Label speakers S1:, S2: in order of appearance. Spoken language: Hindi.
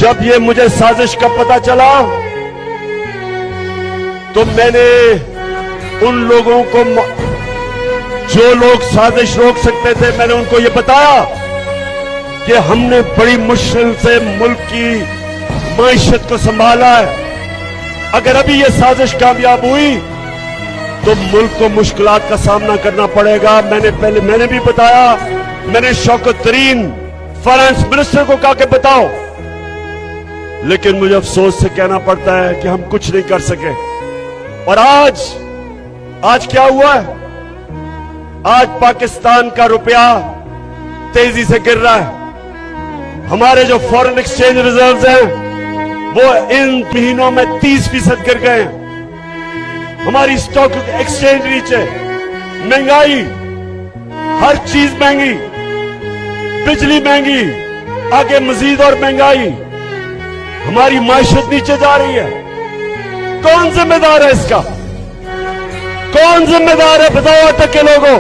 S1: जब ये मुझे साजिश का पता चला तो मैंने उन लोगों को, जो लोग साजिश रोक सकते थे, मैंने उनको ये बताया कि हमने बड़ी मुश्किल से मुल्क की मईशत को संभाला है। अगर अभी ये साजिश कामयाब हुई तो मुल्क को मुश्किलात का सामना करना पड़ेगा। मैंने भी बताया, मैंने शौकत तरीन फाइनेंस मिनिस्टर को कहा कि बताओ, लेकिन मुझे अफसोस से कहना पड़ता है कि हम कुछ नहीं कर सके। और आज क्या हुआ है? आज पाकिस्तान का रुपया तेजी से गिर रहा है। हमारे जो फॉरेन एक्सचेंज रिजर्व्स हैं वो इन महीनों में 30% गिर गए हैं। हमारी स्टॉक एक्सचेंज नीचे, महंगाई, हर चीज महंगी, बिजली महंगी, आगे मजीद और महंगाई, हमारी माशत नीचे जा रही है। कौन जिम्मेदार है इसका? कौन जिम्मेदार है? बताओ आज तक के लोगों।